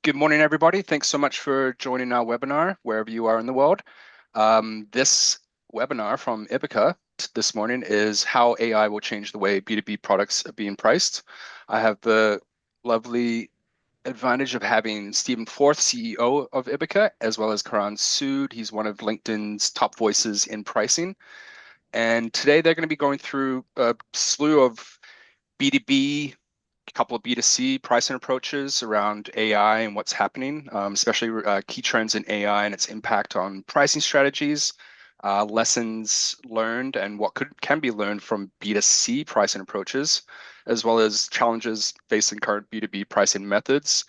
Good morning, everybody. Thanks so much for joining our webinar, wherever you are in the world. This webinar from Ibica this morning is how AI will change the way B2B products are being priced. I have the lovely advantage of having Stephen Forth, CEO of Ibica, as well as Karan Sood. He's one of LinkedIn's top voices in pricing. And today they're going to be going through a slew of B2B, a couple of B2C pricing approaches around AI and what's happening, especially key trends in AI and its impact on pricing strategies, lessons learned, and what can be learned from B2C pricing approaches, as well as challenges facing current B2B pricing methods,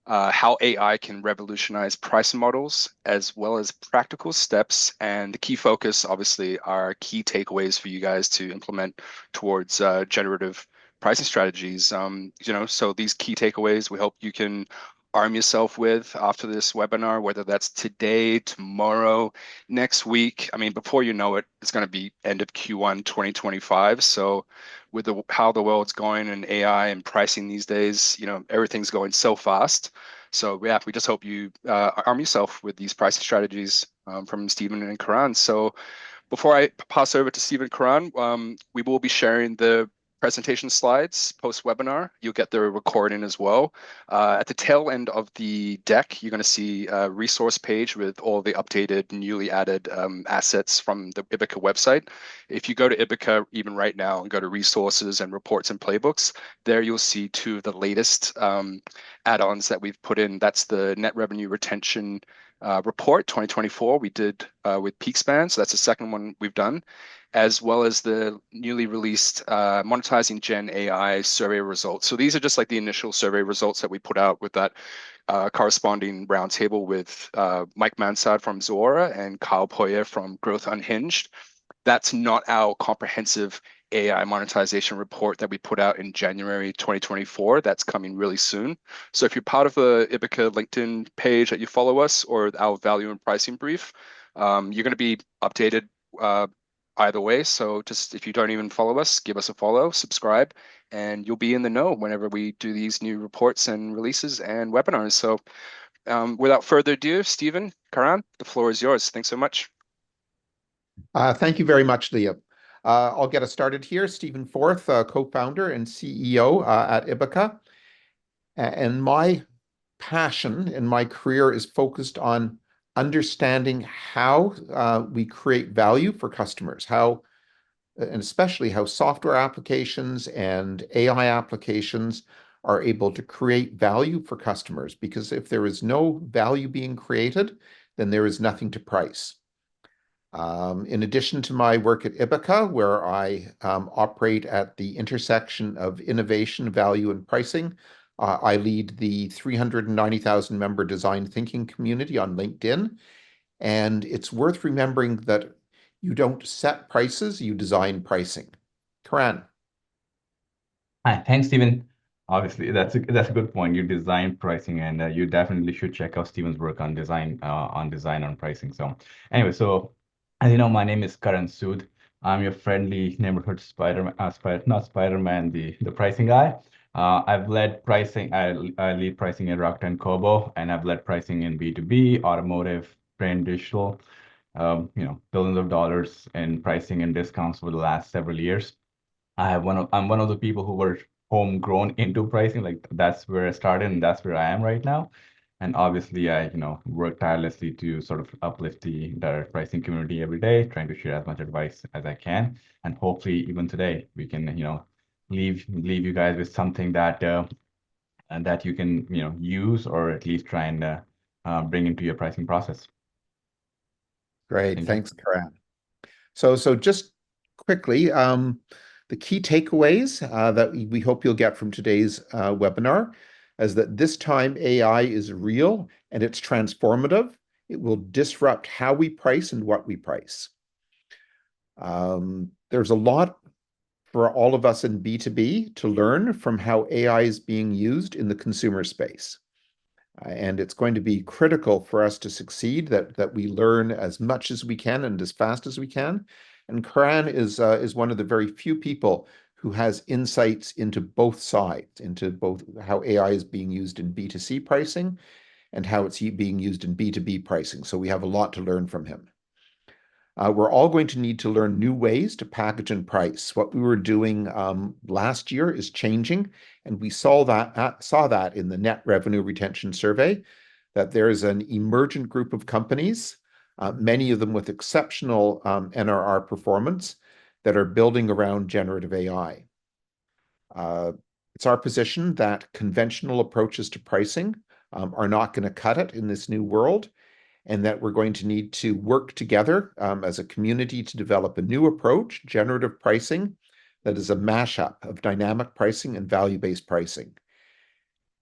how AI can revolutionize pricing models, as well as practical steps. And the key focus, obviously, are key takeaways for you guys to implement towards generative pricing strategies. So these key takeaways, we hope you can arm yourself with after this webinar, whether that's today, tomorrow, next week. I mean, before you know it, it's going to be end of Q1 2025. So with how the world's going and AI and pricing these days, everything's going so fast. So yeah, we just hope you arm yourself with these pricing strategies from Stephen and Karan. So before I pass over to Stephen and Karan, we will be sharing the presentation slides post-webinar. You'll get the recording as well. At the tail end of the deck, you're going to see a resource page with all the updated, newly added assets from the Ibica website. If you go to Ibica even right now and go to resources and reports and playbooks, there you'll see two of the latest add-ons that we've put in. That's the net revenue retention report 2024 we did with PeakSpan. So that's the second one we've done, as well as the newly released monetizing Gen AI survey results. So these are just like the initial survey results that we put out with that corresponding roundtable with Mike Mansard from Zora and Kyle Poyer from Growth Unhinged. That's not our comprehensive AI monetization report that we put out in January 2024. That's coming really soon. So if you're part of the Ibica LinkedIn page that you follow us or our value and pricing brief, you're going to be updated either way. So just if you don't even follow us, give us a follow, subscribe, and you'll be in the know whenever we do these new reports and releases and webinars. So without further ado, Stephen, Karan, the floor is yours. Thanks so much. Thank you very much, Leah. I'll get us started here. Stephen Forth, co-founder and CEO at Ibica. And my passion in my career is focused on understanding how we create value for customers, and especially how software applications and AI applications are able to create value for customers. Because if there is no value being created, then there is nothing to price. In addition to my work at Ibica, where I operate at the intersection of innovation, value, and pricing, I lead the 390,000 member design thinking community on LinkedIn. And it's worth remembering that you don't set prices, you design pricing. Karan. Hi, thanks, Stephen. Obviously, that's a good point. You design pricing, and you definitely should check out Stephen's work on design on pricing. So anyway, so as you know, my name is Karan Sood. I'm your friendly neighborhood not Spider-Man, the pricing guy. I've led pricing. I lead pricing at Rakuten Kobo, and I've led pricing in B2B, automotive, print, digital. Billions of dollars in pricing and discounts for the last several years. I'm one of the people who were homegrown into pricing. Like that's where I started, and that's where I am right now. And obviously, I work tirelessly to sort of uplift the direct pricing community every day, trying to share as much advice as I can. And hopefully, even today, we can leave you guys with something that and that you can use or at least try and bring into your pricing process. Great, thanks, Karan. So just quickly, the key takeaways that we hope you'll get from today's webinar is that this time AI is real and it's transformative. It will disrupt how we price and what we price. There's a lot for all of us in B2B to learn from how AI is being used in the consumer space. And it's going to be critical for us to succeed that we learn as much as we can and as fast as we can. And Karan is one of the very few people who has insights into both sides, into both how AI is being used in B2C pricing and how it's being used in B2B pricing. So we have a lot to learn from him. We're all going to need to learn new ways to package and price. What we were doing last year is changing, and we saw that in the net revenue retention survey, that there is an emergent group of companies, many of them with exceptional NRR performance, that are building around generative AI. It's our position that conventional approaches to pricing are not going to cut it in this new world, and that we're going to need to work together as a community to develop a new approach, generative pricing, that is a mashup of dynamic pricing and value-based pricing.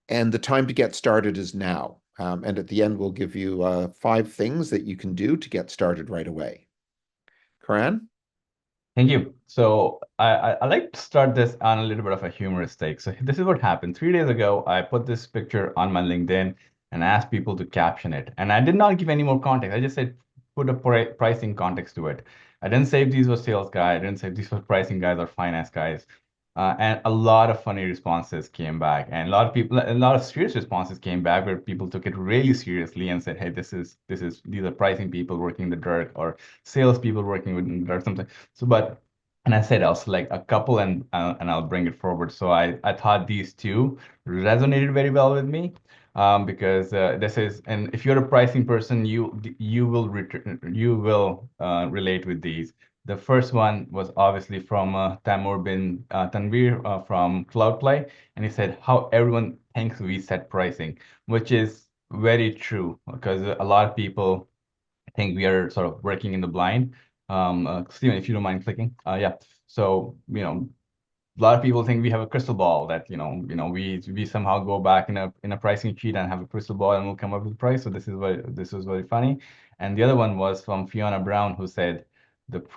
And the time to get started is now. And at the end, we'll give you 5 things that you can do to get started right away. Karan? Thank you. So I like to start this on a little bit of a humorous take. So this is what happened. 3 days ago, I put this picture on my LinkedIn and asked people to caption it. And I did not give any more context. I just said, put a pricing context to it. I didn't say if these were sales guys. I didn't say if these were pricing guys or finance guys. And a lot of funny responses came back, and a lot of serious responses came back where people took it really seriously and said, "Hey, these are pricing people working in the dirt, or sales people working in the dirt, something." So, and I said I'll select a couple and I'll bring it forward. So I thought these two resonated very well with me, because and if you're a pricing person, you will relate with these. The first one was obviously from Tanvir from Cloudplay, and he said how everyone thinks we set pricing, which is very true because a lot of people think we are sort of working in the blind. Steven, if you don't mind clicking, yeah. So a lot of people think we have a crystal ball that we somehow go back in a pricing sheet and have a crystal ball and we'll come up with a price. So this was very funny. And the other one was from Fiona Brown, who said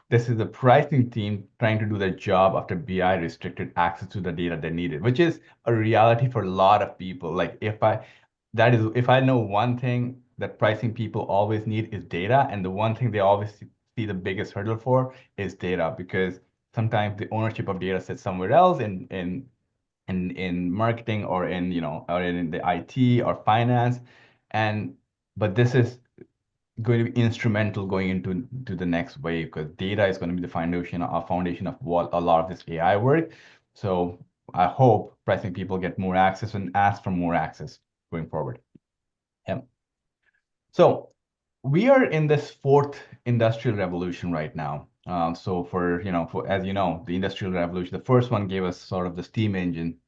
this is the pricing team trying to do their job after BI restricted access to the data they needed, which is a reality for a lot of people. Like if I know one thing that pricing people always need is data, and the one thing they always see the biggest hurdle for is data, because sometimes the ownership of data sits somewhere else in marketing or in the IT or finance, but this is going to be instrumental going into the next wave, because data is going to be the foundation of what a lot of this AI work. So I hope pricing people get more access and ask for more access going forward. Yeah. So we are in this 4th industrial revolution right now. So as you know, the industrial revolution, the first one gave us sort of the steam engine,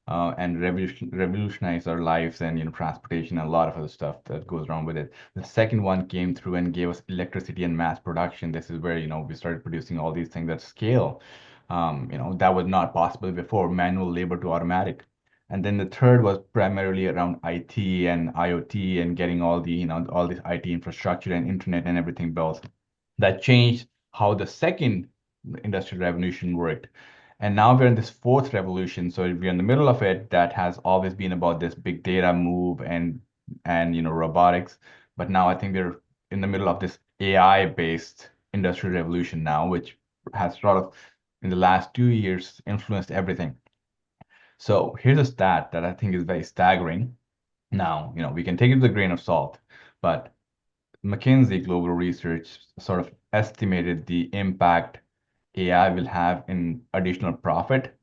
and revolutionized our lives and transportation and a lot of other stuff that goes around with it. The second one came through and gave us electricity and mass production. This is where we started producing all these things at scale. That was not possible before, manual labor to automatic. And then the third was primarily around IT and IoT and getting all this IT infrastructure and internet and everything built. That changed how the second industrial revolution worked. And now we're in this 4th revolution. So we're in the middle of it. That has always been about this big data move and robotics. But now I think we're in the middle of this AI-based industrial revolution now, which has sort of in the last 2 years influenced everything. So here's a stat that I think is very staggering. Now, we can take it with a grain of salt, but McKinsey Global Research sort of estimated the impact AI will have in additional profit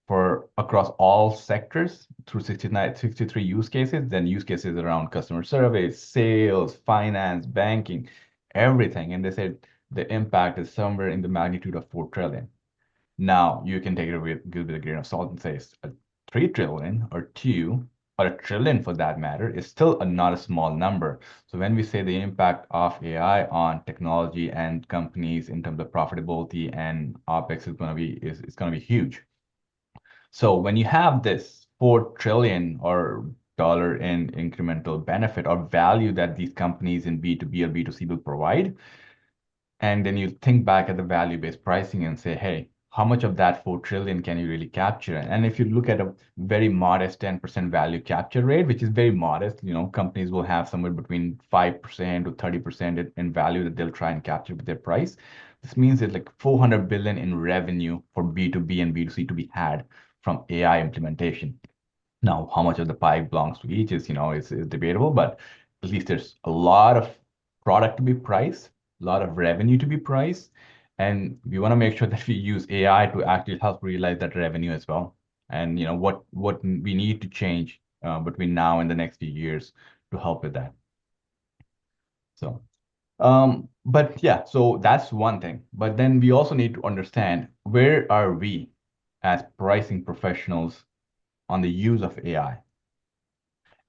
for across all sectors through 63 use cases, then use cases around customer service, sales, finance, banking, everything. And they said the impact is somewhere in the magnitude of 4 trillion. Now you can take it with a grain of salt and say 3 trillion or 2 or a trillion for that matter is still not a small number. So when we say the impact of AI on technology and companies in terms of profitability and OpEx is going to be huge. So when you have this 4 trillion or dollar in incremental benefit or value that these companies in B2B or B2C will provide, and then you think back at the value-based pricing and say, hey, how much of that 4 trillion can you really capture? And if you look at a very modest 10% value capture rate, which is very modest, companies will have somewhere between 5% to 30% in value that they'll try and capture with their price. This means there's like 400 billion in revenue for B2B and B2C to be had from AI implementation. Now, how much of the pie belongs to each is debatable, but at least there's a lot of product to be priced, a lot of revenue to be priced, and we want to make sure that we use AI to actually help realize that revenue as well. And what we need to change between now and the next few years to help with that. So, but yeah, so that's one thing. But then we also need to understand where are we as pricing professionals on the use of AI.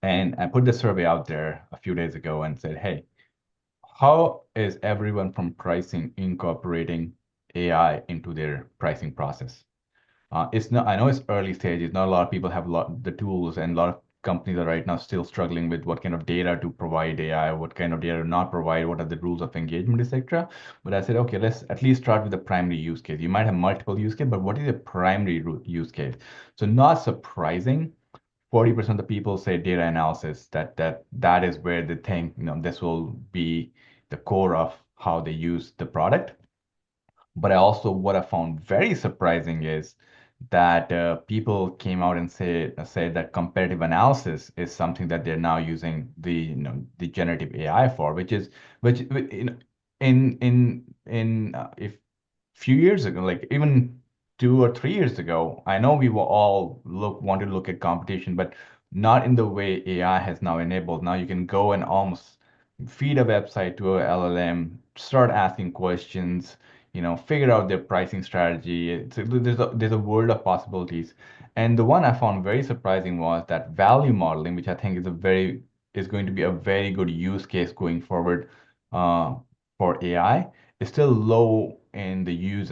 And I put the survey out there a few days ago and said, hey, how is everyone from pricing incorporating AI into their pricing process? It's not, I know it's early stages. Not a lot of people have the tools, and a lot of companies are right now still struggling with what kind of data to provide AI, what kind of data to not provide, what are the rules of engagement, etc. But I said, okay, let's at least start with the primary use case. You might have multiple use case, but what is the primary use case? So not surprising, 40% of the people say data analysis, that is where they think, this will be the core of how they use the product. But what I found very surprising is that people came out and said that comparative analysis is something that they're now using the generative AI for, which if few years ago, like even 2 or 3 years ago, I know we were all wanted to look at competition, but not in the way AI has now enabled. Now you can go and almost feed a website to a LLM, start asking questions, figure out their pricing strategy. There's a world of possibilities. And the one I found very surprising was that value modeling, which I think is going to be a very good use case going forward uh, for AI, is still low in the use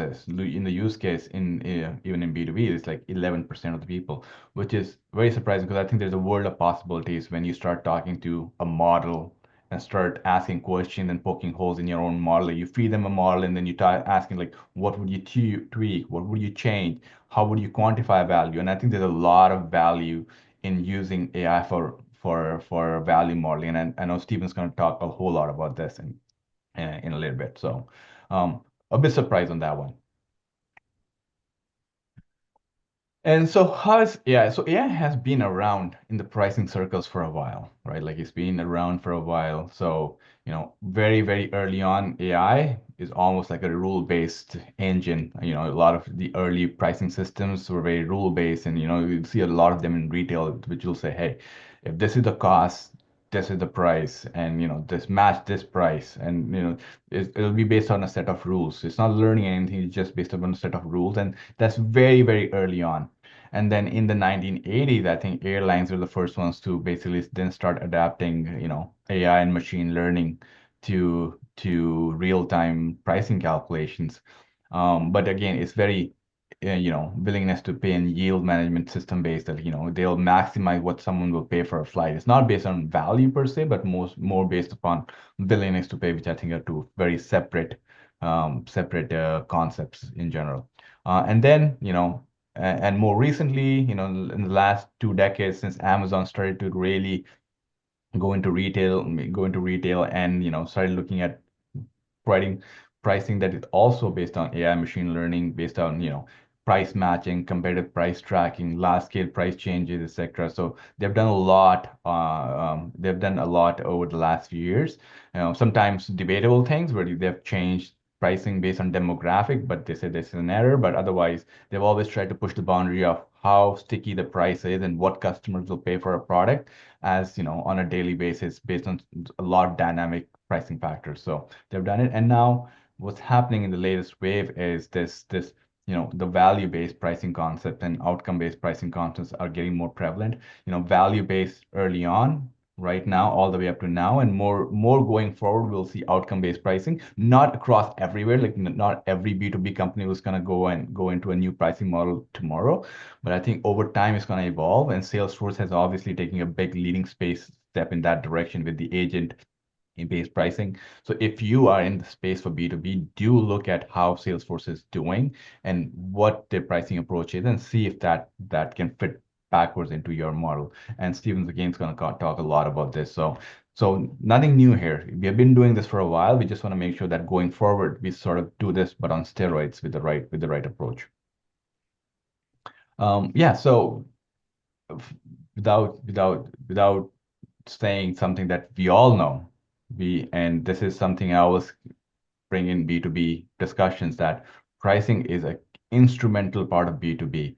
case even in B2B. It's like 11% of the people, which is very surprising because I think there's a world of possibilities when you start talking to a model and start asking questions and poking holes in your own model. You feed them a model and then you start asking like, what would you tweak? What would you change? How would you quantify value? And I think there's a lot of value in using AI for value modeling. And I know Stephen's going to talk a whole lot about this in a little bit. So a bit surprised on that one. And so how is AI? So AI has been around in the pricing circles for a while, right? Like it's been around for a while. So, very, very early on, AI is almost like a rule-based engine. A lot of the early pricing systems were very rule-based, and you see a lot of them in retail, which will say, hey, if this is the cost, this is the price, and this match this price, and it'll be based on a set of rules. It's not learning anything, it's just based on a set of rules, and that's very, very early on. And then in the 1980s, I think airlines were the first ones to basically then start adapting, AI and machine learning to real-time pricing calculations. But again, it's very, willingness to pay and yield management system based that, they'll maximize what someone will pay for a flight. It's not based on value per se, but more based upon willingness to pay, which I think are two very separate concepts in general. And then, and more recently, in the last 2 decades, since Amazon started to really go into retail and, started looking at providing pricing that is also based on AI machine learning, based on, price matching, competitive price tracking, large scale price changes, etc. So they've done a lot. They've done a lot over the last few years. Sometimes debatable things where they've changed pricing based on demographic, but they say this is an error. But otherwise, they've always tried to push the boundary of how sticky the price is and what customers will pay for a product, as on a daily basis based on a lot of dynamic pricing factors. So they've done it, and now what's happening in the latest wave is this the value-based pricing concept and outcome-based pricing concepts are getting more prevalent. Value-based early on, right now, all the way up to now, and more going forward, we'll see outcome-based pricing, not across everywhere. Like not every B2B company was going to go into a new pricing model tomorrow, but I think over time it's going to evolve, and Salesforce has obviously taken a big leading space step in that direction with the agent based pricing. So if you are in the space for B2B, do look at how Salesforce is doing and what their pricing approach is, and see if that can fit backwards into your model. And Steven's again is going to talk a lot about this. So So nothing new here. We have been doing this for a while. We just want to make sure that going forward, we sort of do this, but on steroids with the right approach. Yeah. So without saying something that we all know, and this is something I always bring in B2B discussions, that pricing is a instrumental part of B2B.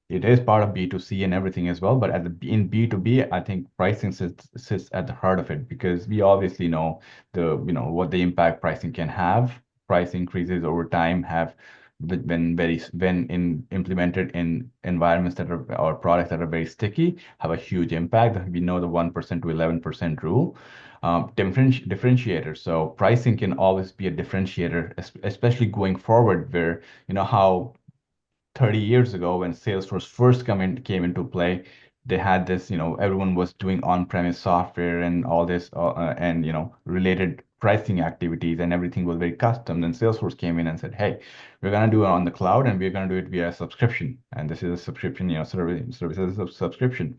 It is part of B2C and everything as well, but in B2B, I think pricing sits at the heart of it, because we obviously know what the impact pricing can have. Price increases over time have, when implemented in environments that are, or products that are very sticky, have a huge impact. We know the 1% to 11% rule. Differentiator. So pricing can always be a differentiator, especially going forward, where how 30 years ago, when Salesforce first came into play, they had this, everyone was doing on-premise software and all this, and related pricing activities, and everything was very custom. Then Salesforce came in and said, "Hey, we're gonna do it on the cloud, and we're gonna do it via subscription, and this is a subscription, service as a subscription."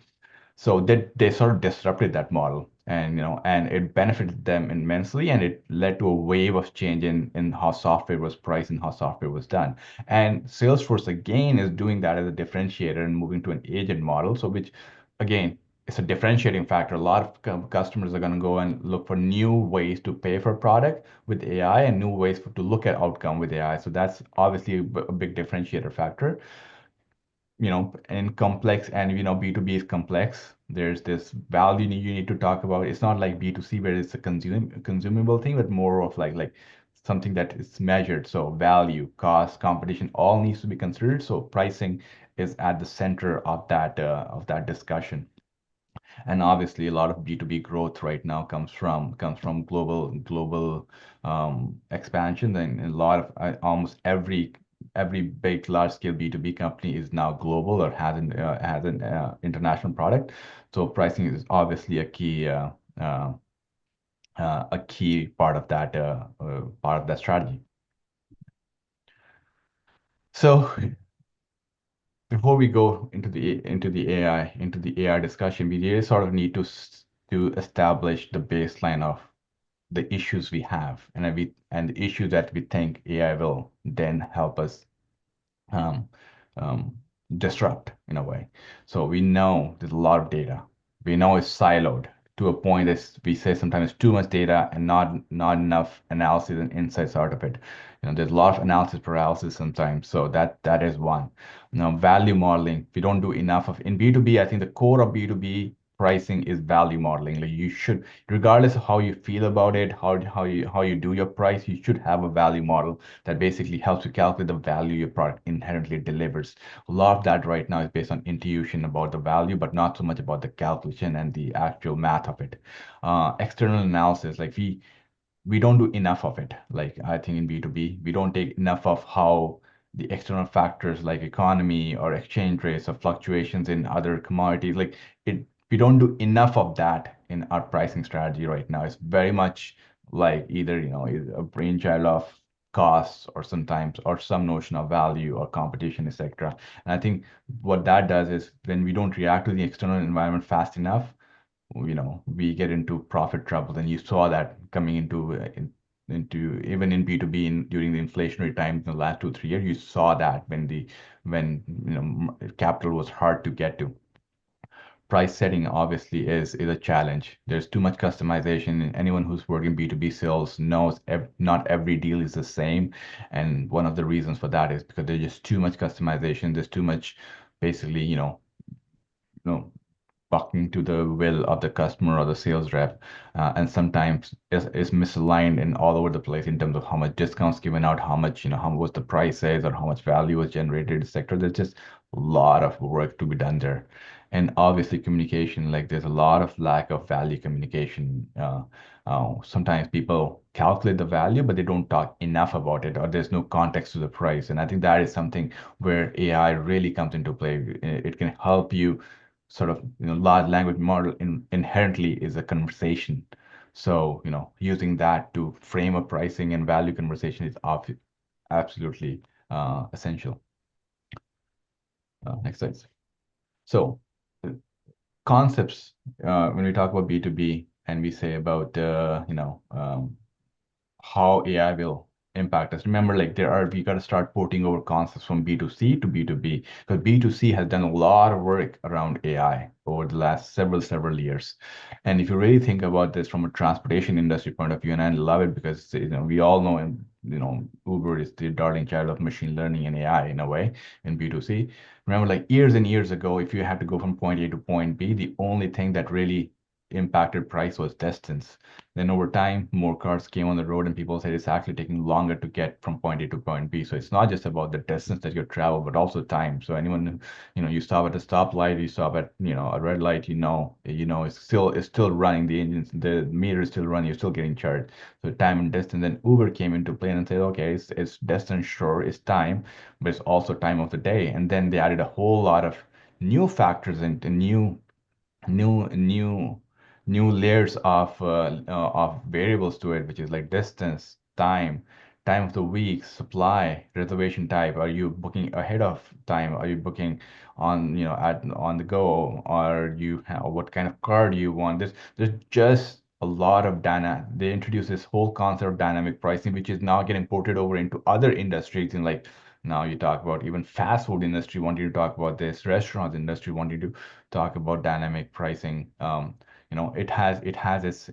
So they sort of disrupted that model, and it benefited them immensely, and it led to a wave of change in how software was priced and how software was done. And Salesforce again is doing that as a differentiator and moving to an agent model. So which again, it's a differentiating factor. A lot of customers are going to go and look for new ways to pay for product with AI, and new ways to look at outcome with AI. So that's obviously a big differentiator factor. And complex, and B2B is complex. There's this value you need to talk about. It's not like B2C where it's a consumable thing, but more of like something that is measured. So value, cost, competition, all needs to be considered. So pricing is at the center of that discussion. And obviously, a lot of B2B growth right now comes from global expansion, and a lot of almost every big large scale B2B company is now global or has an international product. So pricing is obviously uh, a key part of that strategy. So before we go into the AI discussion, we really sort of need to establish the baseline of the issues we have, and the issues that we think AI will then help us um, um, disrupt in a way. So we know there's a lot of data. We know it's siloed to a point that we say sometimes too much data and not enough analysis and insights out of it. There's a lot of analysis paralysis sometimes. So that is one. Now, value modeling, we don't do enough of in B2B. I think the core of B2B pricing is value modeling. Like, you should, regardless of how you feel about it, how you do your price, you should have a value model that basically helps you calculate the value your product inherently delivers. A lot of that right now is based on intuition about the value, but not so much about the calculation and the actual math of it. External analysis, like we don't do enough of it. Like, I think in B2B, we don't take enough of how the external factors like economy or exchange rates or fluctuations in other commodities, like we don't do enough of that in our pricing strategy right now. It's very much like either, a brainchild of costs, or sometimes, or some notion of value or competition, etc. And I think what that does is, when we don't react to the external environment fast enough, we get into profit trouble. And you saw that coming into even in B2B during the inflationary times in the last 2 3 years. You saw that when capital was hard to get to. Price setting obviously is a challenge. There's too much customization, and anyone who's working B2B sales knows not every deal is the same. And one of the reasons for that is because there's just too much customization. There's too much, basically, know, bucking to the will of the customer or the sales rep, and sometimes is misaligned in all over the place in terms of how much discounts given out, how much, how was the price is, or how much value was generated, etc. There's just a lot of work to be done there. And obviously communication, like, there's a lot of lack of value communication. Sometimes people calculate the value, but they don't talk enough about it, or there's no context to the price. And I think that is something where AI really comes into play. It can help you sort of, large language model inherently is a conversation. So, using that to frame a pricing and value conversation is absolutely essential. Next slide. So, concepts, when we talk about B2B, and we say about how AI will impact us. Remember, like we got to start porting over concepts from B2C to B2B, because B2C has done a lot of work around AI over the last several years. And if you really think about this from a transportation industry point of view, and I love it because we all know, Uber is the darling child of machine learning and AI in a way in B2C. Remember, like years and years ago, if you had to go from point A to point B, the only thing that really impacted price was distance. Then over time, more cars came on the road, and people said it's actually taking longer to get from point A to point B. So it's not just about the distance that you travel, but also time. So anyone, you stop at a stoplight, you stop at, a red light, it's still running. The engines, the meter is still running. You're still getting charged. So time and distance. Then Uber came into play and said, okay, it's distance, sure, it's time, but it's also time of the day. And then they added a whole lot of new factors and new new new layers of variables to it, which is like distance, time of the week, supply, reservation type. Are you booking ahead of time? Are you booking on the go? Or what kind of car do you want? There's just a lot of data. They introduced this whole concept of dynamic pricing, which is now getting ported over into other industries. In like now you talk about even fast food industry wanting to talk about this, restaurants industry wanting to talk about dynamic pricing. It has its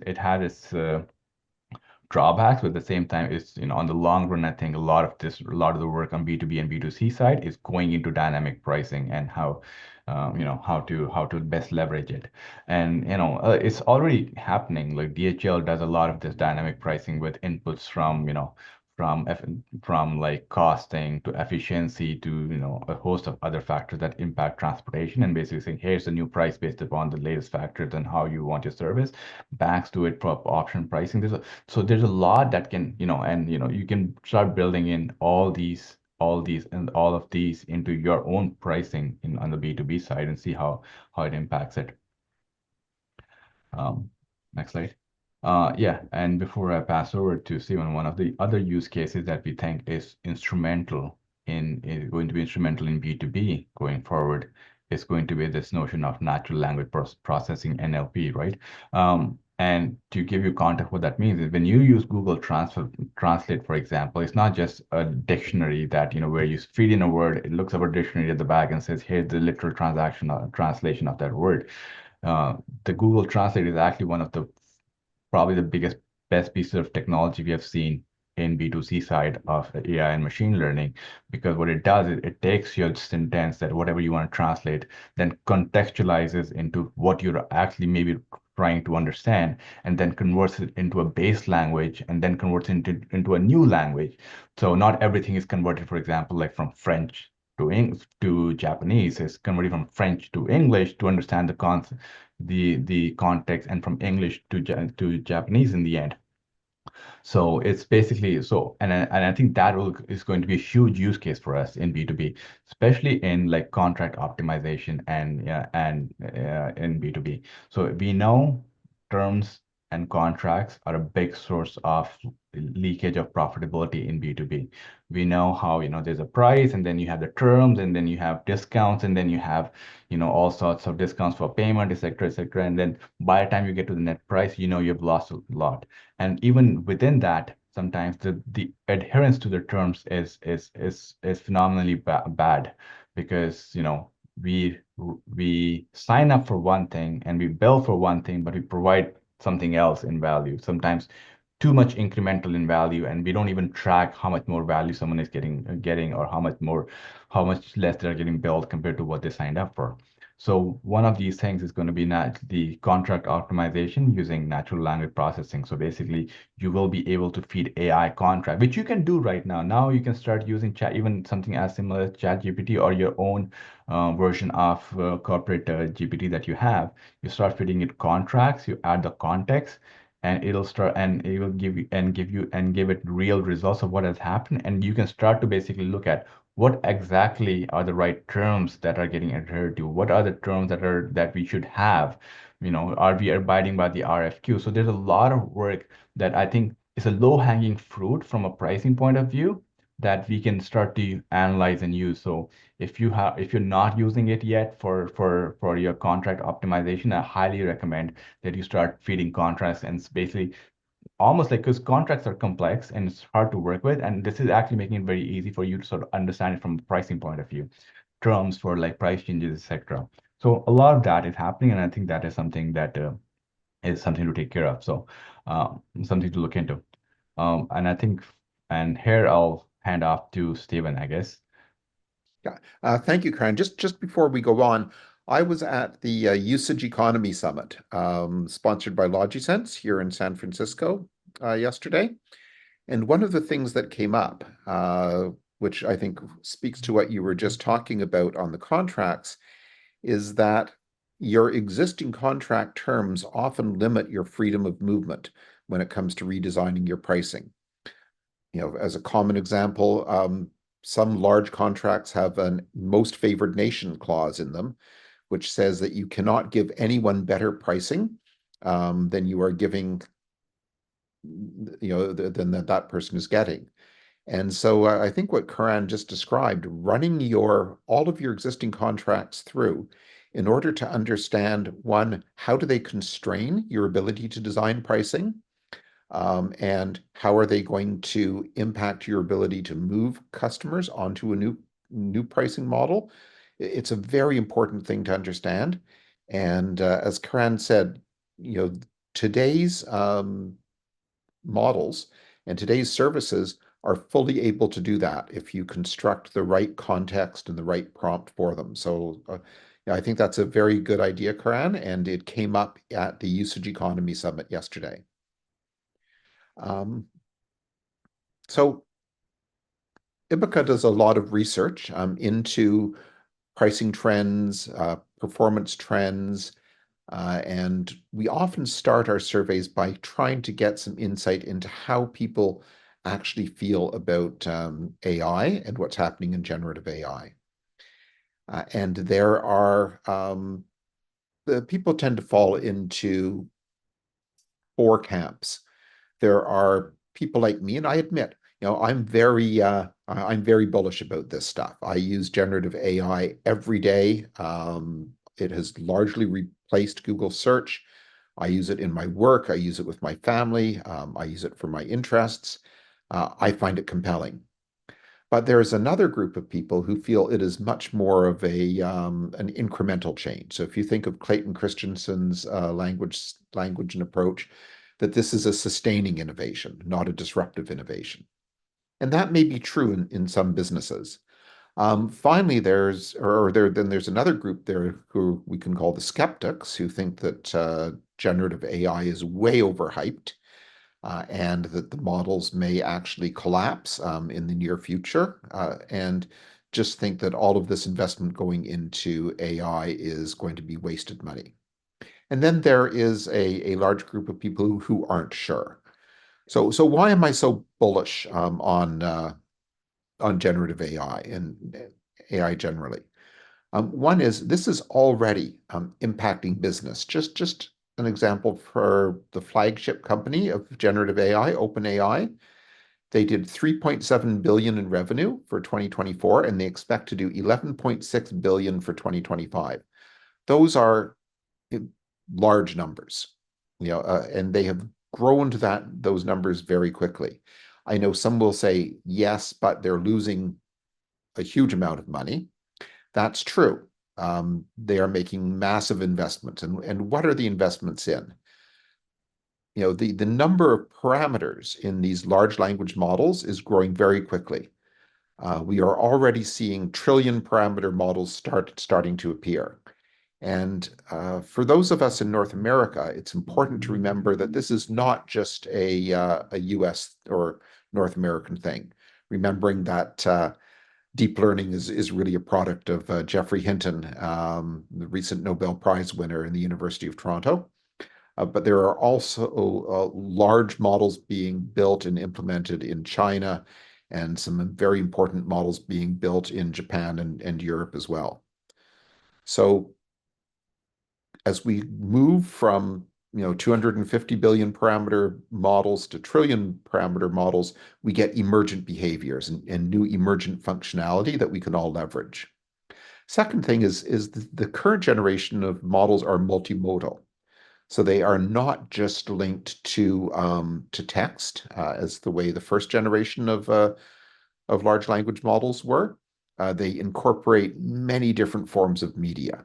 drawbacks, but at the same time, it's on the long run, I think a lot of the work on B2B and B2C side is going into dynamic pricing and how to best leverage it. And it's already happening. Like DHL does a lot of this dynamic pricing with inputs from from like costing to efficiency to a host of other factors that impact transportation, and basically saying here's the new price based upon the latest factors and how you want your service. Banks do it for option pricing. There's a lot that can and you can start building in all these and all of these into your own pricing on the B2B side and see how it impacts it. um, Next slide. Yeah, and before I pass over to Steven, one of the other use cases that we think is going to be instrumental in B2B going forward is going to be this notion of natural language processing, NLP, right? And to give you context, what that means is when you use Google Translate, for example, it's not just a dictionary that, where you feed in a word, it looks up a dictionary at the back and says, here's the literal translation of that word. The Google Translate is actually one of the probably the best piece of technology we have seen in B2C side of AI and machine learning, because what it does is it takes your sentence that whatever you want to translate, then contextualizes into what you're actually maybe trying to understand, and then converts it into a base language, and then converts into a new language. So not everything is converted, for example, like from French to English to Japanese. It's converting from French to English to understand the context, and from English to Japanese in the end. So it's basically and I think is going to be a huge use case for us in B2B, especially in like contract optimization and in B2B. So we know terms and contracts are a big source of leakage of profitability in B2B. We know how, there's a price, and then you have the terms, and then you have discounts, and then you have, all sorts of discounts for payment, et cetera, et cetera. And then by the time you get to the net price, you've lost a lot. And even within that, sometimes the adherence to the terms is phenomenally bad, because we sign up for one thing and we bill for one thing, but we provide something else in value. Sometimes too much incremental in value, and we don't even track how much more value someone is getting, or how much less they're getting billed compared to what they signed up for. So one of these things is going to be the contract optimization using natural language processing. So basically, you will be able to feed AI contract, which you can do right now. Now you can start using chat, even something as similar as ChatGPT or your own version of corporate GPT that you have. You start feeding it contracts, you add the context, and it will give it real results of what has happened, and you can start to basically look at what exactly are the right terms that are getting adhered to, what are the terms that we should have, are we abiding by the RFQ. So there's a lot of work that I think is a low hanging fruit from a pricing point of view, that we can start to analyze and use. So if you're not using it yet for your contract optimization, I highly recommend that you start feeding contracts and basically almost like, because contracts are complex and it's hard to work with, and this is actually making it very easy for you to sort of understand it from a pricing point of view, terms for like price changes, etc. So a lot of that is happening, and I think that is something that is something to take care of. So something to look into. And I think, and here I'll hand off to Stephen, I guess. Yeah. Thank you, Karan. Just before we go on, I was at the Usage Economy Summit, sponsored by Logisense here in San Francisco yesterday. And one of the things that came up, which I think speaks to what you were just talking about on the contracts, is that your existing contract terms often limit your freedom of movement when it comes to redesigning your pricing. As a common example, some large contracts have a most favored nation clause in them, which says that you cannot give anyone better pricing than you are giving, than that person is getting. And so I think what Karan just described, running all of your existing contracts through in order to understand, one, how do they constrain your ability to design pricing? And how are they going to impact your ability to move customers onto a new pricing model? It's a very important thing to understand. And as Karan said, today's models and today's services are fully able to do that if you construct the right context and the right prompt for them. So yeah, I think that's a very good idea, Karan, and it came up at the Usage Economy Summit yesterday. So Ibica does a lot of research into pricing trends, performance trends, and we often start our surveys by trying to get some insight into how people actually feel about AI and what's happening in generative AI. And the people tend to fall into four camps. There are people like me, and I admit, I'm very bullish about this stuff. I use generative AI every day. It has largely replaced Google search. I use it in my work. I use it with my family. I use it for my interests. I find it compelling. But there's another group of people who feel it is much more of an incremental change. So if you think of Clayton Christensen's language and approach, that this is a sustaining innovation, not a disruptive innovation. And that may be true in some businesses. Finally, there's another group there who we can call the skeptics, who think that generative AI is way overhyped, and that the models may actually collapse in the near future, and just think that all of this investment going into AI is going to be wasted money. And then there is a large group of people who aren't sure. So why am I so bullish on generative AI and AI generally? One is this is already impacting business. Just an example for the flagship company of generative AI, OpenAI. They did 3.7 billion in revenue for 2024, and they expect to do 11.6 billion for 2025. Those are large numbers, and they have grown to those numbers very quickly. I know some will say, yes, but they're losing a huge amount of money. That's true. They are making massive investments. And what are the investments in? The number of parameters in these large language models is growing very quickly. We are already seeing trillion parameter models starting to appear. And for those of us in North America, it's important to remember that this is not just a US or North American thing. Remembering that deep learning is really a product of Geoffrey Hinton, the recent Nobel Prize winner in the University of Toronto. But there are also large models being built and implemented in China, and some very important models being built in Japan and Europe as well. So as we move from 250 billion parameter models to trillion parameter models, we get emergent behaviors and new emergent functionality that we can all leverage. Second thing is the current generation of models are multimodal. So they are not just linked to text as the way the first generation of large language models were. They incorporate many different forms of media.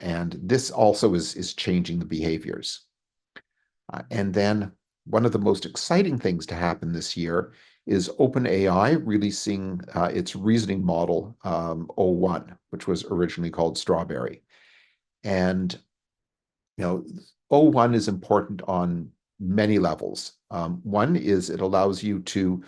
And this also is changing the behaviors. And then one of the most exciting things to happen this year is OpenAI releasing its reasoning model, O1, which was originally called Strawberry. And O1 is important on many levels. One is it allows you to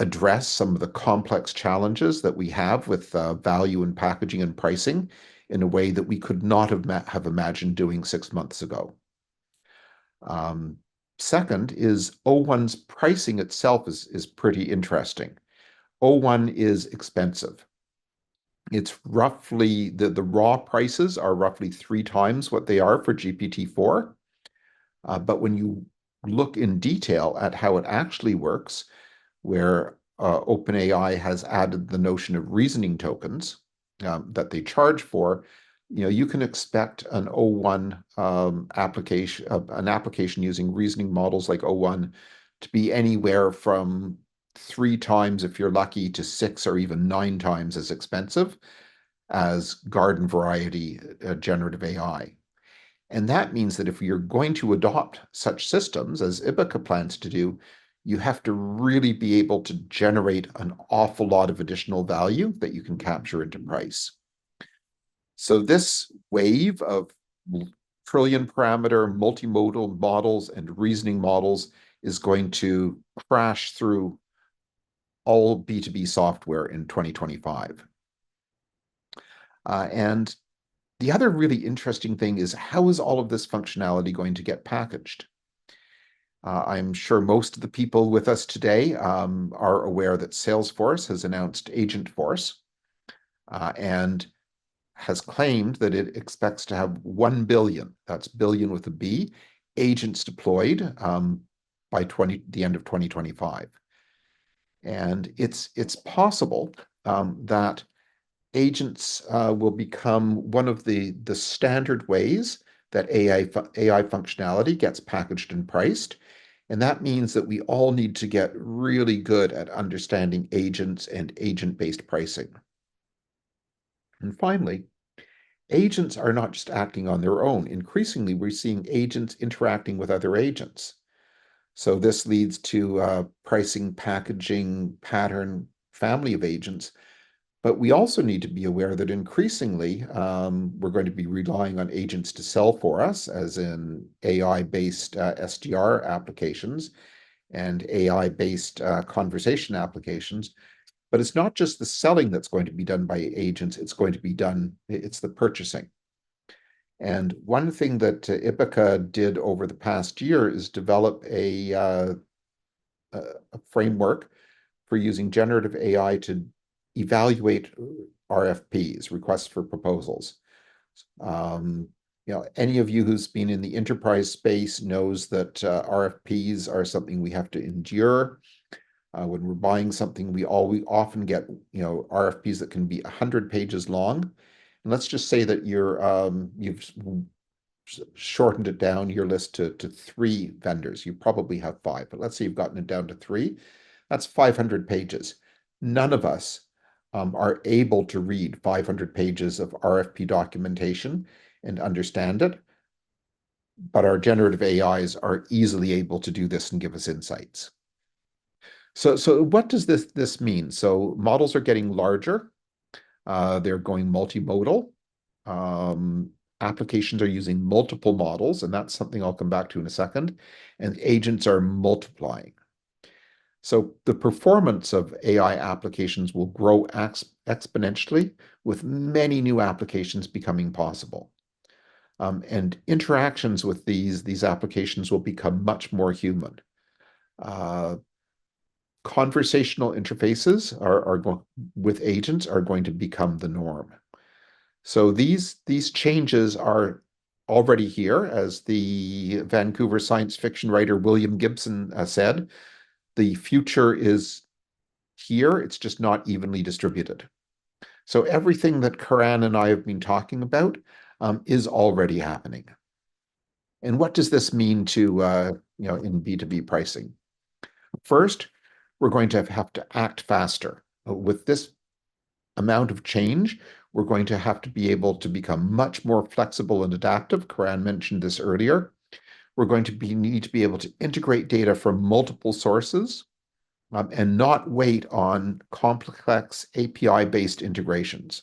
address some of the complex challenges that we have with value and packaging and pricing in a way that we could not have imagined doing 6 months ago. Second is O1's pricing itself is pretty interesting. O1 is expensive. It's roughly, the raw prices are roughly 3 times what they are for GPT-4. But when you look in detail at how it actually works, where OpenAI has added the notion of reasoning tokens that they charge for, you can expect an O1 application, an application using reasoning models like O1 to be anywhere from 3 times, if you're lucky, to 6 or even 9 times as expensive as garden variety generative AI. And that means that if you're going to adopt such systems, as Ibica plans to do, you have to really be able to generate an awful lot of additional value that you can capture into price. So this wave of trillion parameter multimodal models and reasoning models is going to crash through all B2B software in 2025. And the other really interesting thing is, how is all of this functionality going to get packaged? I'm sure most of the people with us today are aware that Salesforce has announced Agentforce and has claimed that it expects to have 1 billion, that's billion with a B, agents deployed by the end of 2025. And it's possible that agents will become one of the standard ways that AI functionality gets packaged and priced. And that means that we all need to get really good at understanding agents and agent-based pricing. And finally, agents are not just acting on their own. Increasingly, we're seeing agents interacting with other agents. So this leads to pricing, packaging, pattern, family of agents. But we also need to be aware that increasingly we're going to be relying on agents to sell for us, as in AI-based SDR applications and AI-based conversation applications. But it's not just the selling that's going to be done by agents, it's the purchasing. And one thing that Ibica did over the past year is develop a framework for using generative AI to evaluate RFPs, requests for proposals. Any of you who's been in the enterprise space knows that RFPs are something we have to endure. When we're buying something, we often get RFPs that can be 100 pages long. And let's just say that you've shortened it down, your list to 3 vendors. You probably have 5, but let's say you've gotten it down to 3. That's 500 pages. None of us are able to read 500 pages of RFP documentation and understand it, but our generative AIs are easily able to do this and give us insights. So what does this mean? So models are getting larger. They're going multimodal. Applications are using multiple models, and that's something I'll come back to in a second. And agents are multiplying. So the performance of AI applications will grow exponentially, with many new applications becoming possible. And interactions with these applications will become much more human. Conversational interfaces with agents are going to become the norm. So these changes are already here, as the Vancouver science fiction writer William Gibson said, the future is here, it's just not evenly distributed. So everything that Karan and I have been talking about is already happening. And what does this mean to, in B2B pricing? First, we're going to have to act faster. With this amount of change, we're going to have to be able to become much more flexible and adaptive. Karan mentioned this earlier. We're going to need to be able to integrate data from multiple sources and not wait on complex API-based integrations.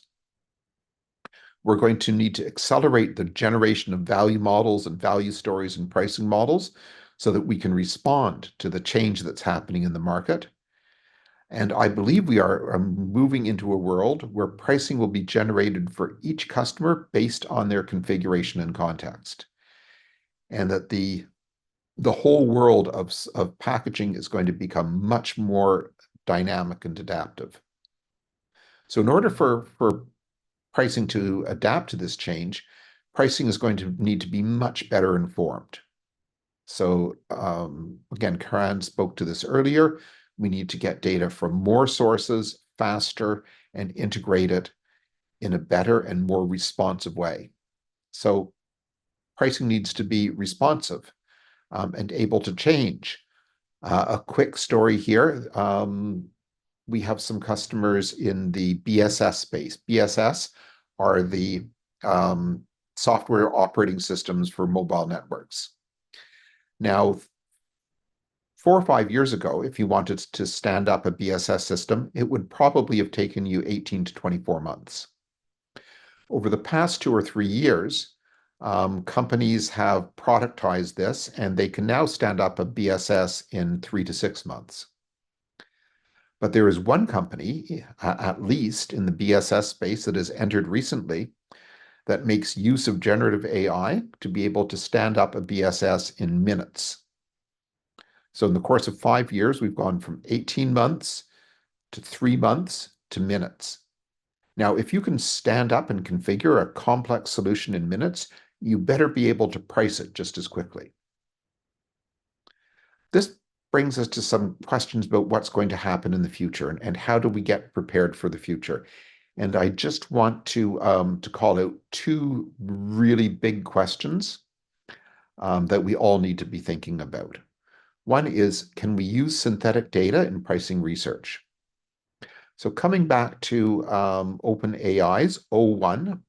We're going to need to accelerate the generation of value models and value stories and pricing models so that we can respond to the change that's happening in the market. And I believe we are moving into a world where pricing will be generated for each customer based on their configuration and context. And that the whole world of packaging is going to become much more dynamic and adaptive. So in order for pricing to adapt to this change, pricing is going to need to be much better informed. So again, Karan spoke to this earlier. We need to get data from more sources faster and integrate it in a better and more responsive way. So pricing needs to be responsive and able to change. A quick story here. We have some customers in the BSS space. BSS are the software operating systems for mobile networks. Now, 4 or 5 years ago, if you wanted to stand up a BSS system, it would probably have taken you 18 to 24 months. Over the past 2 or 3 years, companies have productized this, and they can now stand up a BSS in 3 to 6 months. But there is one company, at least in the BSS space, that has entered recently that makes use of generative AI to be able to stand up a BSS in minutes. So in the course of 5 years, we've gone from 18 months to 3 months to minutes. Now, if you can stand up and configure a complex solution in minutes, you better be able to price it just as quickly. This brings us to some questions about what's going to happen in the future and how do we get prepared for the future. And I just want to call out 2 really big questions that we all need to be thinking about. One is, can we use synthetic data in pricing research? So coming back to OpenAI's O1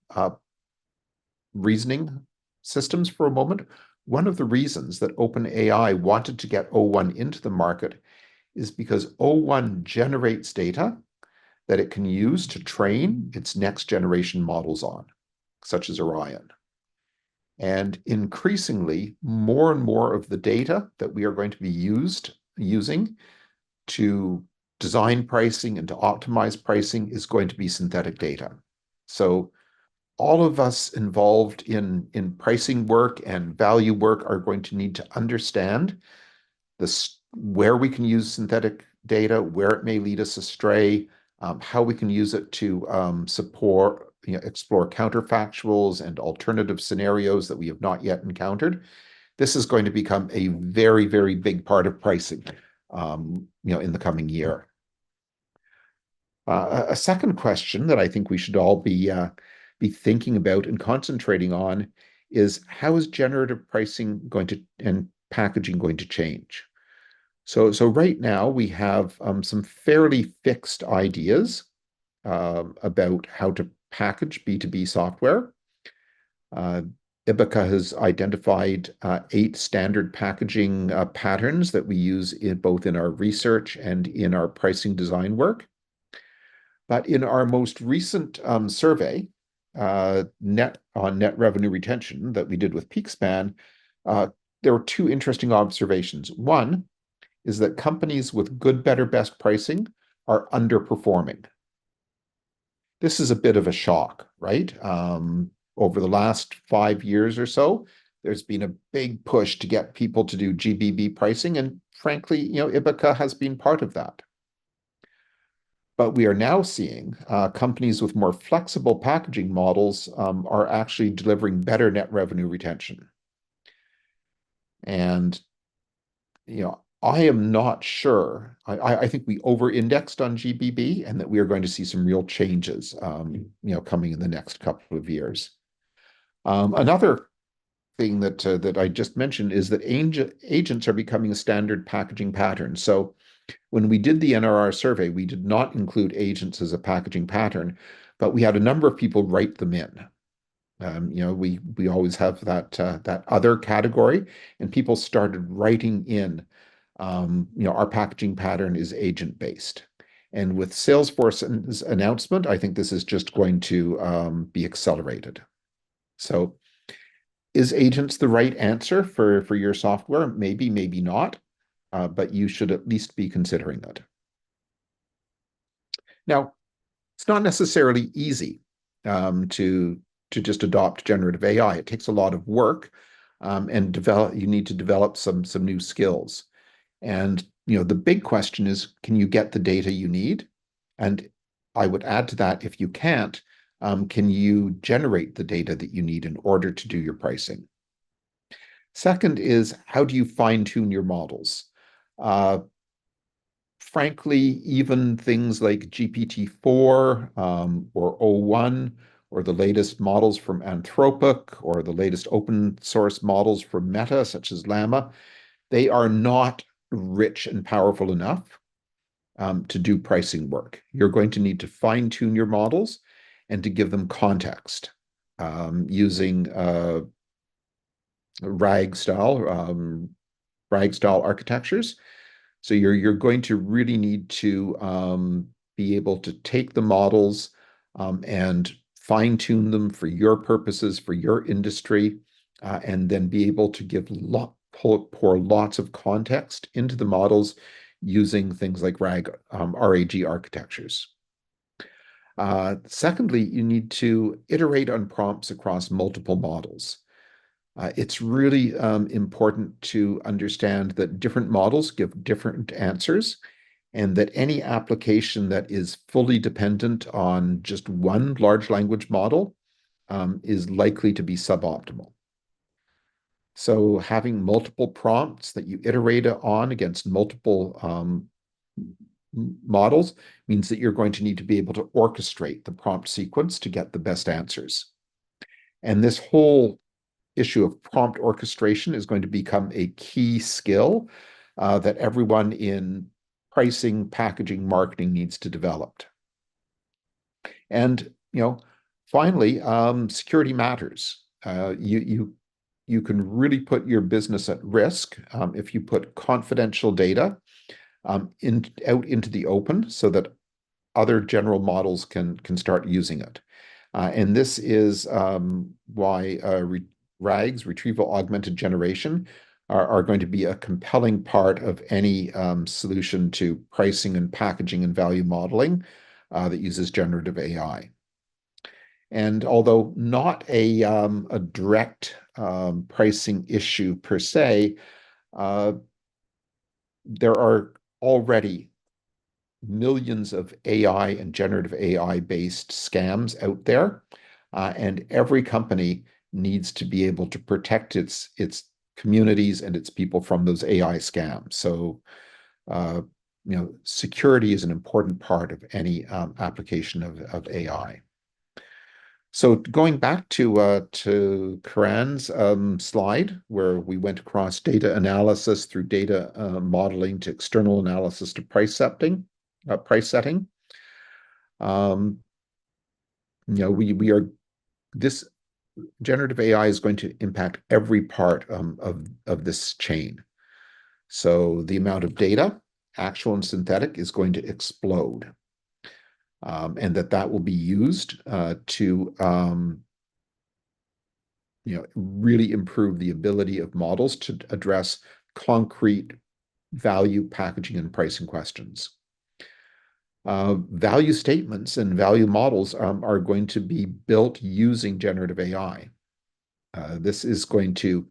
reasoning systems for a moment, one of the reasons that OpenAI wanted to get O1 into the market is because O1 generates data that it can use to train its next generation models on, such as Orion. And increasingly, more and more of the data that we are going to be using to design pricing and to optimize pricing is going to be synthetic data. So all of us involved in pricing work and value work are going to need to understand this, where we can use synthetic data, where it may lead us astray, how we can use it to explore counterfactuals and alternative scenarios that we have not yet encountered. This is going to become a very, very big part of pricing, in the coming year. A second question that I think we should all be thinking about and concentrating on is, how is generative pricing and packaging going to change? So right now we have some fairly fixed ideas about how to package B2B software. Ibica has identified 8 standard packaging patterns that we use both in our research and in our pricing design work. But in our most recent survey, net revenue retention that we did with PeakSpan, there were 2 interesting observations. One is that companies with good, better, best pricing are underperforming. This is a bit of a shock, right? Over the last 5 years or so, there's been a big push to get people to do GBB pricing, and frankly, Ibica has been part of that. But we are now seeing companies with more flexible packaging models are actually delivering better net revenue retention. And I am not sure. I think we over-indexed on GBB, and that we are going to see some real changes, coming in the next couple of years. Another thing that I just mentioned is that agents are becoming a standard packaging pattern. So when we did the NRR survey, we did not include agents as a packaging pattern, but we had a number of people write them in. We always have that other category, and people started writing in. Our packaging pattern is agent-based. And with Salesforce's announcement, I think this is just going to be accelerated. So is agents the right answer for your software? Maybe, maybe not, but you should at least be considering that. Now, it's not necessarily easy to just adopt generative AI. It takes a lot of work, and you need to develop some new skills. And the big question is, can you get the data you need? And I would add to that, if you can't, can you generate the data that you need in order to do your pricing? Second is, how do you fine-tune your models? Frankly, even things like GPT-4 or o1, or the latest models from Anthropic, or the latest open source models from Meta, such as Llama, they are not rich and powerful enough to do pricing work. You're going to need to fine-tune your models and to give them context using RAG style architectures. So you're going to really need to be able to take the models and fine-tune them for your purposes, for your industry, and then be able to pour lots of context into the models using things like RAG architectures. Secondly, you need to iterate on prompts across multiple models. It's really important to understand that different models give different answers, and that any application that is fully dependent on just one large language model is likely to be suboptimal. So having multiple prompts that you iterate on against multiple models means that you're going to need to be able to orchestrate the prompt sequence to get the best answers. And this whole issue of prompt orchestration is going to become a key skill that everyone in pricing, packaging, marketing needs to develop. And finally, security matters. You can really put your business at risk if you put confidential data out into the open, so that other general models can start using it. And this is why RAGs, retrieval augmented generation, are going to be a compelling part of any solution to pricing and packaging and value modeling that uses generative AI. And although not a direct pricing issue per se, there are already millions of AI and generative AI-based scams out there, and every company needs to be able to protect its communities and its people from those AI scams. So, security is an important part of any application of AI. So going back to Karan's slide, where we went across data analysis through data modeling to external analysis to price setting. This generative AI is going to impact every part of this chain. So the amount of data, actual and synthetic, is going to explode. And that will be used to really improve the ability of models to address concrete value, packaging, and pricing questions. Value statements and value models are going to be built using generative AI. This is going to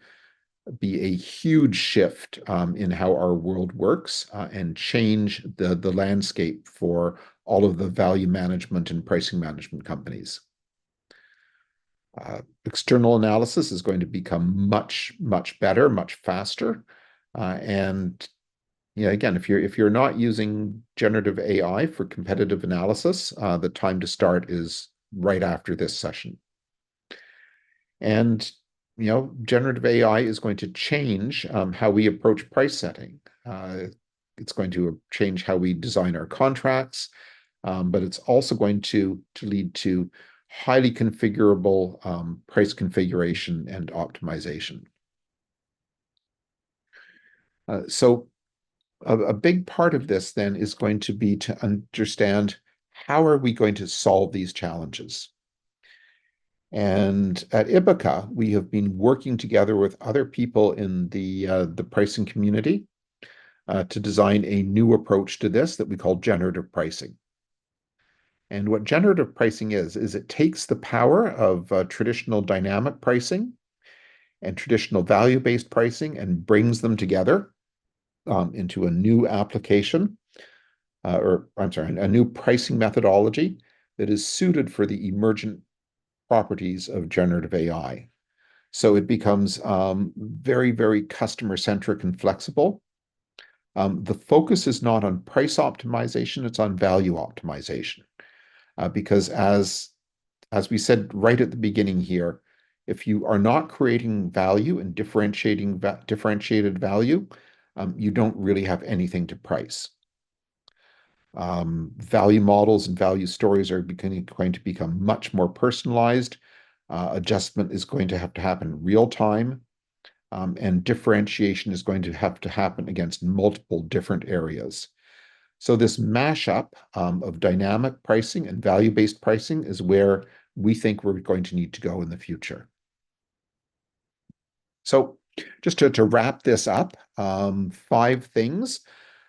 be a huge shift in how our world works and change the landscape for all of the value management and pricing management companies. External analysis is going to become much, much better, much faster. And again, if you're not using generative AI for competitive analysis, the time to start is right after this session. And generative AI is going to change how we approach price setting. It's going to change how we design our contracts, but it's also going to lead to highly configurable price configuration and optimization. So a big part of this then is going to be to understand how are we going to solve these challenges. And at Ibica, we have been working together with other people in the pricing community to design a new approach to this that we call generative pricing. And what generative pricing is it takes the power of traditional dynamic pricing and traditional value-based pricing and brings them together into a new application, a new pricing methodology that is suited for the emergent properties of generative AI. So it becomes very, very customer-centric and flexible. The focus is not on price optimization, it's on value optimization. Because as we said right at the beginning here, if you are not creating value and differentiated value, you don't really have anything to price. Value models and value stories are going to become much more personalized. Adjustment is going to have to happen real time, and differentiation is going to have to happen against multiple different areas. So this mashup of dynamic pricing and value-based pricing is where we think we're going to need to go in the future. So just to wrap this up, 5 things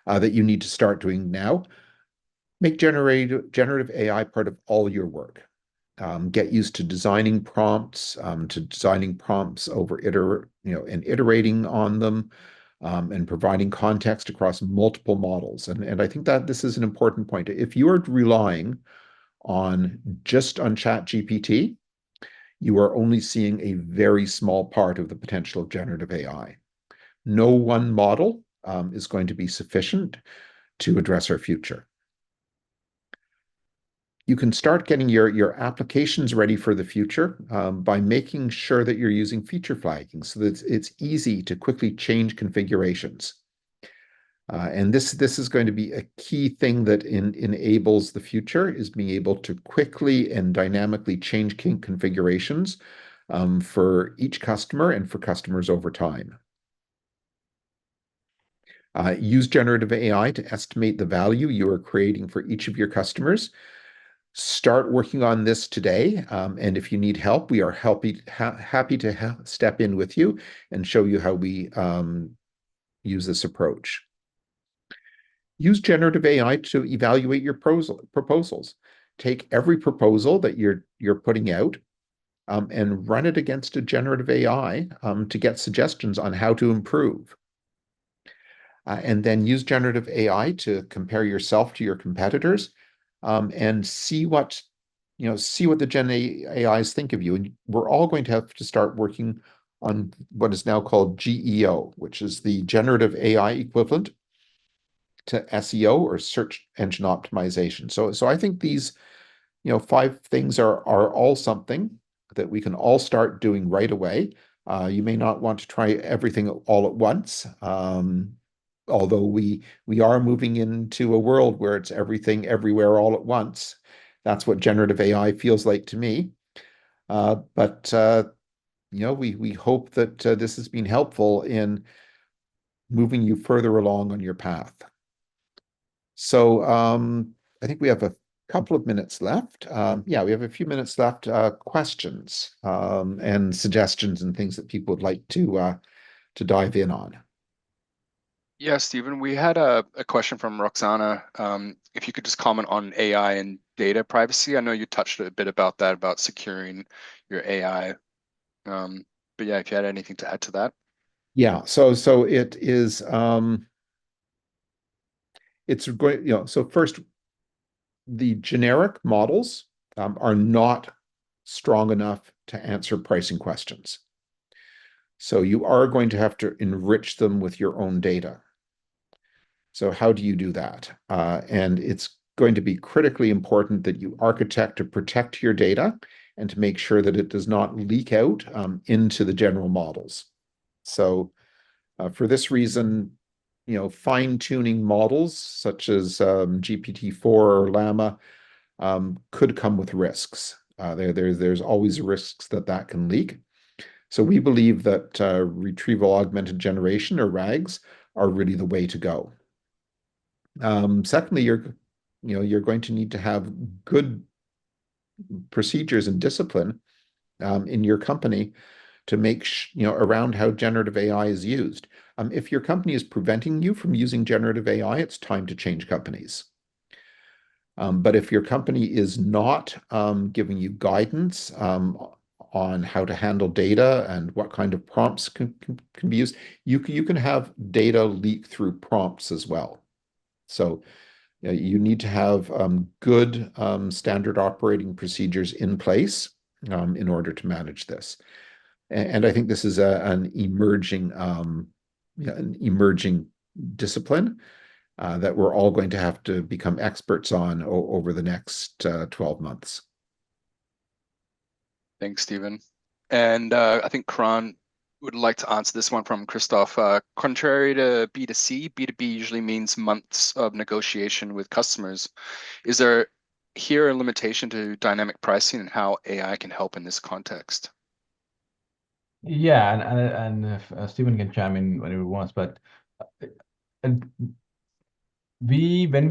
that you need to start doing now. Make generative AI part of all your work. Get used to designing prompts, over and iterating on them, and providing context across multiple models. And I think that this is an important point. If you are relying just on ChatGPT, you are only seeing a very small part of the potential of generative AI. No one model is going to be sufficient to address our future. You can start getting your applications ready for the future by making sure that you're using feature flagging so that it's easy to quickly change configurations. And this is going to be a key thing that enables the future, is being able to quickly and dynamically change configurations for each customer and for customers over time. Use generative AI to estimate the value you are creating for each of your customers. Start working on this today, and if you need help, we are happy to step in with you and show you how we use this approach. Use generative AI to evaluate your proposals. Take every proposal that you're putting out and run it against a generative AI to get suggestions on how to improve. And then use generative AI to compare yourself to your competitors and see what the Gen AIs think of you. And we're all going to have to start working on what is now called GEO, which is the generative AI equivalent to SEO, or search engine optimization. So I think these 5 things are all something that we can all start doing right away. You may not want to try everything all at once. Although we are moving into a world where it's everything everywhere all at once. That's what generative AI feels like to me. But we hope that this has been helpful in moving you further along on your path. So I think we have a couple of minutes left. Yeah, we have a few minutes left. Questions and suggestions and things that people would like to dive in on. Yeah, Stephen, we had a question from Roxana. If you could just comment on AI and data privacy. I know you touched a bit about that, about securing your AI. But yeah, if you had anything to add to that. Yeah, so it is it's going, so first, the generic models are not strong enough to answer pricing questions. So you are going to have to enrich them with your own data. So how do you do that? And it's going to be critically important that you architect to protect your data and to make sure that it does not leak out into the general models. So for this reason, fine-tuning models such as GPT-4 or Llama could come with risks. There's always risks that can leak. So we believe that retrieval augmented generation, or RAGs, are really the way to go. Secondly, you're going to need to have good procedures and discipline in your company to make around how generative AI is used. If your company is preventing you from using generative AI, it's time to change companies. But if your company is not giving you guidance on how to handle data and what kind of prompts can be used, you can have data leak through prompts as well. So you need to have good standard operating procedures in place in order to manage this. And I think this is an emerging discipline that we're all going to have to become experts on over the next 12 months. Thanks, Stephen. And I think Karan would like to answer this one from Christoph. Contrary to B2C, B2B usually means months of negotiation with customers. Is there here a limitation to dynamic pricing and how AI can help in this context? Yeah, and if, Stephen can chime in whenever he wants, but and when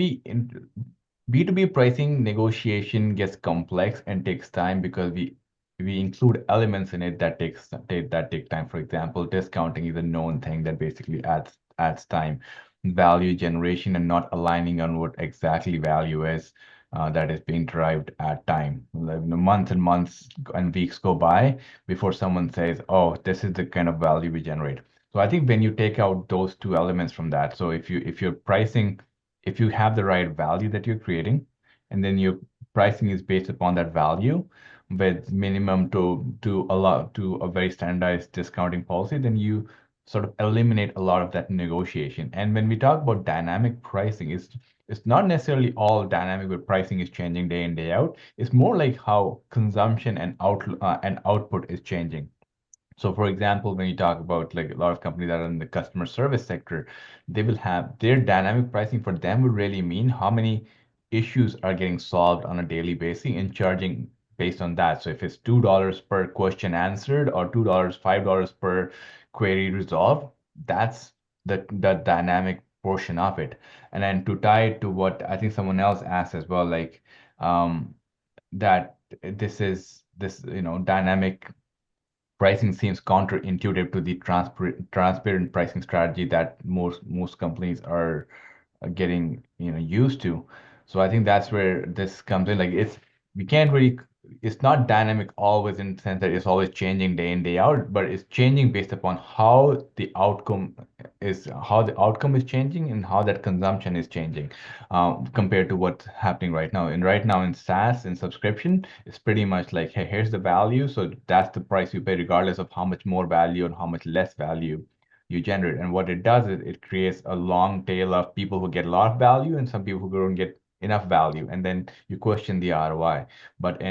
B2B pricing negotiation gets complex and takes time because we include elements in it that take time. For example, discounting is a known thing that basically adds time, value generation, and not aligning on what exactly value is that is being derived at time. Like, months and months and weeks go by before someone says, "Oh, this is the kind of value we generate." So I think when you take out those two elements from that, so if you're pricing, if you have the right value that you're creating, and then your pricing is based upon that value with minimum to a very standardized discounting policy, then you sort of eliminate a lot of that negotiation. And when we talk about dynamic pricing, it's not necessarily all dynamic where pricing is changing day in, day out. It's more like how consumption and output is changing. So for example, when you talk about like a lot of companies that are in the customer service sector, they will have their dynamic pricing. For them would really mean how many issues are getting solved on a daily basis and charging based on that. So if it's $2 per question answered or $2, $5 per query resolved, that's the dynamic portion of it. And then to tie it to what I think someone else asked as well, like that this dynamic pricing seems counterintuitive to the transparent pricing strategy that most companies are getting used to. So I think that's where this comes in. Like we can't really, it's not dynamic always in the sense that it's always changing day in, day out, but it's changing based upon how the outcome is changing and how that consumption is changing compared to what's happening right now. And right now in SaaS and subscription, it's pretty much like, hey, here's the value. So that's the price you pay regardless of how much more value and how much less value you generate. And what it does is it creates a long tail of people who get a lot of value and some people who don't get enough value, and then you question the ROI. But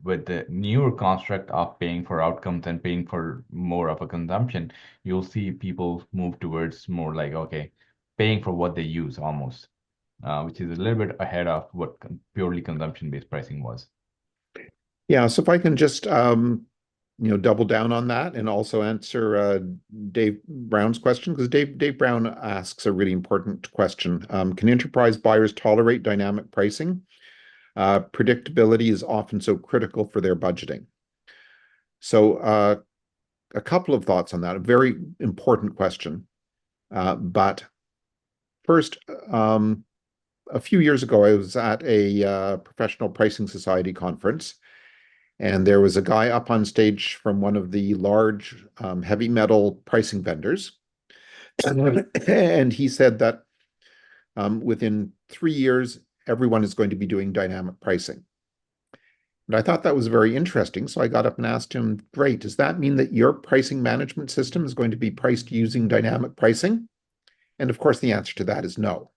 with the newer construct of paying for outcomes and paying for more of a consumption, you'll see people move towards more like, okay, paying for what they use almost, which is a little bit ahead of what purely consumption-based pricing was. Yeah, so if I can just double down on that and also answer Dave Brown's question, because Dave Brown asks a really important question. Can enterprise buyers tolerate dynamic pricing? Predictability is often so critical for their budgeting. So a couple of thoughts on that. A very important question. But first, a few years ago, I was at a professional pricing society conference, and there was a guy up on stage from one of the large heavy metal pricing vendors. And he said that within 3 years, everyone is going to be doing dynamic pricing. And I thought that was very interesting. So I got up and asked him, great, does that mean that your pricing management system is going to be priced using dynamic pricing? And of course, the answer to that is no.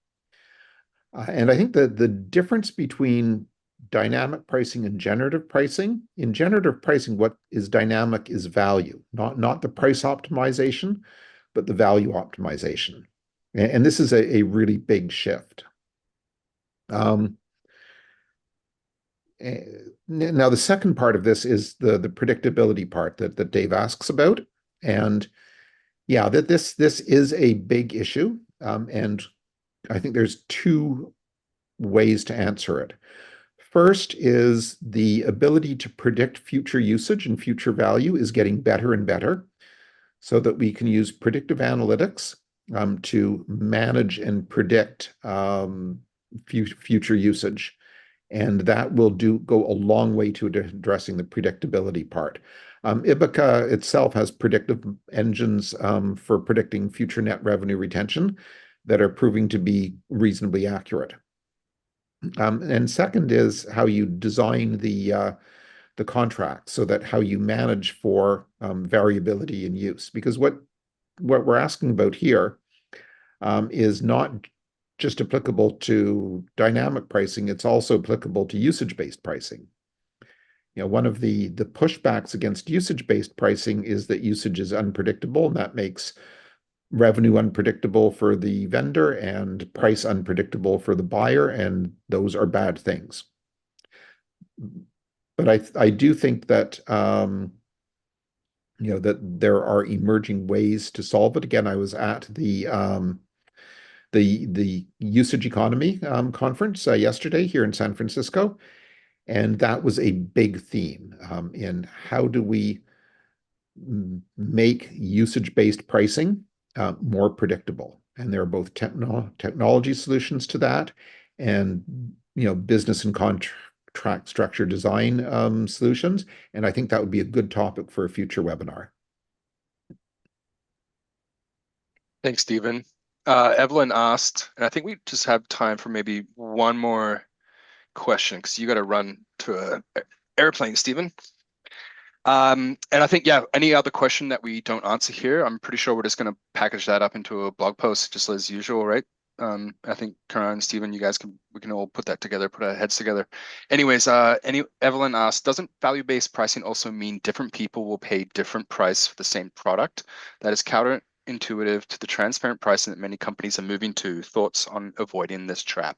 And I think that the difference between dynamic pricing and generative pricing, in generative pricing, what is dynamic is value, not the price optimization, but the value optimization. And this is a really big shift. Now, the second part of this is the predictability part that Dave asks about. And yeah, this is a big issue. And I think there's two ways to answer it. First is the ability to predict future usage and future value is getting better and better so that we can use predictive analytics to manage and predict future usage. And that will go a long way to addressing the predictability part. Ibica itself has predictive engines for predicting future net revenue retention that are proving to be reasonably accurate. And second is how you design the contract so that how you manage for variability in use. Because what we're asking about here is not just applicable to dynamic pricing, it's also applicable to usage-based pricing. One of the pushbacks against usage-based pricing is that usage is unpredictable, and that makes revenue unpredictable for the vendor and price unpredictable for the buyer, and those are bad things. But I do think that that there are emerging ways to solve it. Again, I was at the usage economy conference yesterday here in San Francisco, and that was a big theme in how do we make usage-based pricing more predictable. And there are both technology solutions to that and business and contract structure design solutions. And I think that would be a good topic for a future webinar. Thanks, Stephen. Evelyn asked, and I think we just have time for maybe one more question because you got to run to an airplane, Stephen. And I think, yeah, any other question that we don't answer here, I'm pretty sure we're just going to package that up into a blog post just as usual, right? I think Karan and Stephen, we can all put that together, put our heads together. Anyways, Evelyn asked, doesn't value-based pricing also mean different people will pay different price for the same product? That is counterintuitive to the transparent pricing that many companies are moving to. Thoughts on avoiding this trap?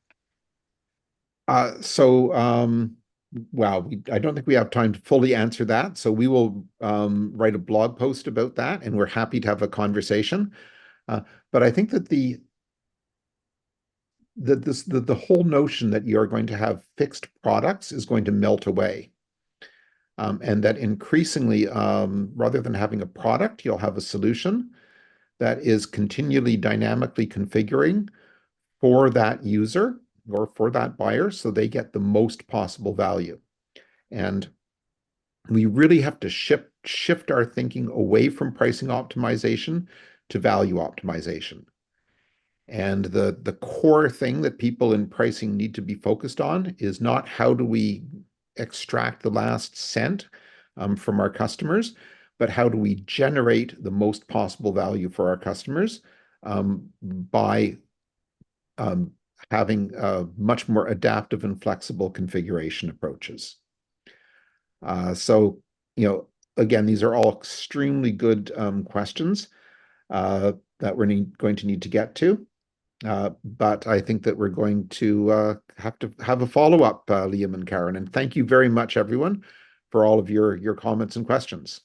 Wow, I don't think we have time to fully answer that. So we will write a blog post about that, and we're happy to have a conversation. But I think that the whole notion that you're going to have fixed products is going to melt away. And that increasingly, rather than having a product, you'll have a solution that is continually dynamically configuring for that user or for that buyer so they get the most possible value. And we really have to shift our thinking away from pricing optimization to value optimization. And the core thing that people in pricing need to be focused on is not how do we extract the last cent from our customers, but how do we generate the most possible value for our customers by having much more adaptive and flexible configuration approaches. So, again, these are all extremely good questions that we're going to need to get to. But I think that we're going to have a follow-up, Liam and Karan. And thank you very much, everyone, for all of your comments and questions.